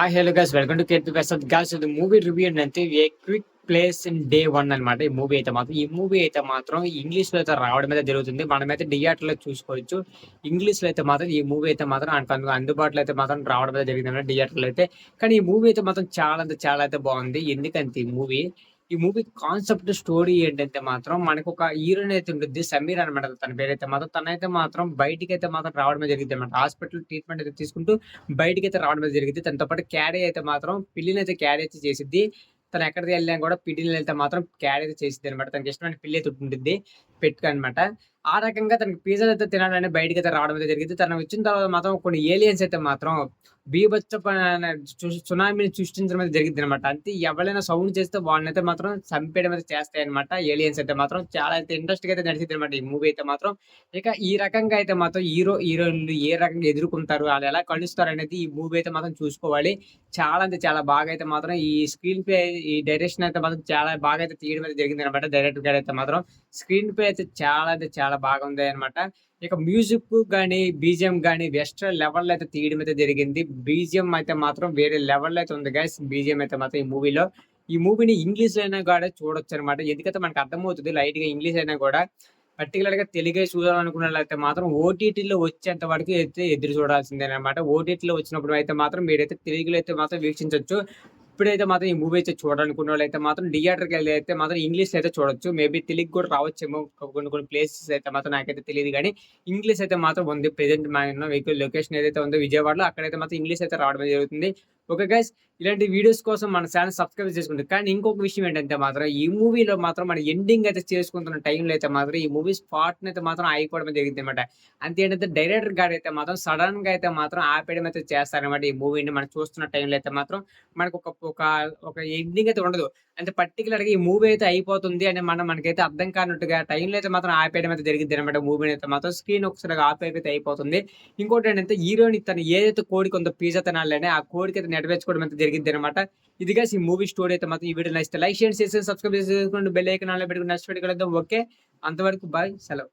Hi hello guys welcome to KP Prasad guys ఇది movie review అంటే ఏ quick place in day one అనమాట. ఈ movie అయితే మాత్రం ఇంగ్లీష్ లో అయితే రావడం అయితే జరుగుతుంది. మనమైతే థియేటర్ లో చూసుకోవచ్చు. ఇంగ్లీష్ లో అయితే మాత్రం ఈ మూవీ అయితే మాత్రం అందుబాటులో అయితే మాత్రం రావడం అయితే జరిగింది అనమాట థియేటర్ లో అయితే. కానీ ఈ మూవీ అయితే మాత్రం చాలా అంటే చాలా అయితే బాగుంది. ఎందుకంటే ఈ మూవీ కాన్సెప్ట్ స్టోరీ ఏంటంటే మాత్రం మనకు ఒక హీరోయిన్ అయితే ఉంటుంది, సమీర్ అనమాట తన పేరైతే మాత్రం. తనైతే మాత్రం బయటికి అయితే మాత్రం రావడమే జరిగింది అనమాట. హాస్పిటల్ ట్రీట్మెంట్ అయితే తీసుకుంటూ బయటికైతే రావడం అయితే జరిగిద్ది. తనతో పాటు క్యారీ అయితే మాత్రం పిల్లినైతే క్యారీ అయితే చేసిద్ది. తను ఎక్కడికి వెళ్ళినా కూడా పిల్లినైతే మాత్రం క్యారీ అయితే చేసిద్దనమాట. తనకి ఇష్టమైన పిల్లి అయితే ఉండిద్ది పెట్‌గా అనమాట. ఆ రకంగా తనకి పిజ్జాలు అయితే తినాలని బయటికైతే రావడం అయితే జరిగిద్ది. తను వచ్చిన తర్వాత మాత్రం కొన్ని ఏలియన్స్ అయితే మాత్రం బీభత్సమైన సునామీని సృష్టించడం అయితే జరిగిద్దనమాట. అంటే ఎవరైనా సౌండ్ చేస్తే వాళ్ళనైతే మాత్రం చంపేయడం అయితే చేస్తాయన్నమాట. ఏలియన్స్ అయితే మాత్రం చాలా అయితే ఇంట్రెస్ట్‌గా అయితే నడిచిద్దనమాట ఈ మూవీ అయితే మాత్రం. ఇక ఈ రకంగా అయితే మాత్రం హీరోయిన్‌లు ఏ రకంగా ఎదుర్కొంటారు, ఆళ్ళెలా కలుస్తారనేది ఈ మూవీ అయితే మాత్రం చూసుకోవాలి. చాలా అంటే చాలా బాగా అయితే మాత్రం ఈ స్క్రీన్ ప్లే, ఈ డైరెక్షన్ అయితే మాత్రం చాలా బాగా అయితే తీయడం అయితే జరిగిందనమాట. డైరెక్టర్ గారైతే మాత్రం స్క్రీన్ ప్లే అయితే చాలా అంటే చాలా బాగుందనమాట. ఇక మ్యూజిక్ గాని, బీజీఎం గాని వెస్టర్న్ లెవెల్‌లో అయితే తీయడం అయితే జరిగింది. బీజీఎం అయితే మాత్రం వేరే లెవెల్‌లో అయితే ఉంది గైస్. బీజీఎం అయితే మాత్రం ఈ మూవీలో. ఈ మూవీని ఇంగ్లీష్‌లో అయినా కూడా చూడొచ్చనమాట. ఎందుకంటే మనకు అర్థమవుతది లైట్‌గా ఇంగ్లీష్ అయినా కూడా. పర్టిక్యులర్‌గా తెలుగే చూడాలనుకున్నోళ్ళైతే మాత్రం ఓటీటీలో వచ్చేంత వరకు అయితే ఎదురు చూడాల్సిందేనమాట. ఓటీటీలో వచ్చినప్పుడు అయితే మాత్రం మీరైతే తెలుగులో అయితే మాత్రం వీక్షించొచ్చు. ఇప్పుడైతే మాత్రం ఈ మూవీ అయితే చూడాలనుకున్నోళ్ళైతే మాత్రం థియేటర్‌కెళ్ళి అయితే మాత్రం ఇంగ్లీష్‌లో అయితే చూడొచ్చు. మేబీ తెలుగు కూడా రావచ్చేమో కొన్ని కొన్ని ప్లేసెస్ అయితే మాత్రం నాకైతే తెలీదు గానీ, ఇంగ్లీష్ అయితే మాత్రం ఉంది. ప్రెజెంట్ మన వెహికల్ లొకేషన్ ఏదైతే ఉందో విజయవాడలో అక్కడైతే మాత్రం ఇంగ్లీష్ అయితే రావడం జరుగుతుంది. Okay guys. ఇలాంటి వీడియోస్ కోసం మన ఛానెల్ సబ్స్క్రైబ్ చేసుకోండి. కానీ ఇంకొక విషయం ఏంటంటే మాత్రం ఈ మూవీలో మాత్రం మన ఎండింగ్ అయితే చేసుకుంటున్న టైంలో అయితే మాత్రం ఈ మూవీ స్పాట్‌నైతే మాత్రం ఆగిపోవడం జరిగిద్దనమాట. అంతేంటంటే డైరెక్టర్ గారైతే మాత్రం సడెన్‌గా అయితే మాత్రం ఆపేయడం అయితే చేస్తారనమాట. ఈ మూవీని మనం చూస్తున్న టైంలో అయితే మాత్రం మనకు ఒక ఒక ఎండింగ్ అయితే ఉండదు. అంటే పర్టిక్యులర్‌గా ఈ మూవీ అయితే అయిపోతుంది అని మనకైతే అర్థం కానట్టుగా టైంలో అయితే మాత్రం ఆపేయడం అయితే జరిగిద్దనమాట. మూవీని అయితే మాత్రం స్క్రీన్ ఒకసారిగా ఆఫ్ అయిపోతే అయిపోతుంది. ఇంకోటేంటంటే హీరోయిన్ తను ఏదైతే కోరిక ఉందో పిజ్జా తినాలని, ఆ కోరికైతే నెరవేర్చుకోవడం అయితే జరిగిద్దనమాట. ఇది గైస్ ఈ మూవీ స్టోరీ అయితే మాత్రం. ఈ వీడియో నచ్చితే లైక్ చేయండి, షేర్ చేయండి, సబ్స్క్రైబ్ చేసుకోండి, బెల్ ఐకాన్ ఆన్‌లో పెట్టుకొని నెక్స్ట్ వీడియో కలుద్దాం. ఓకే. అంతవరకు బాయ్. సెలవు.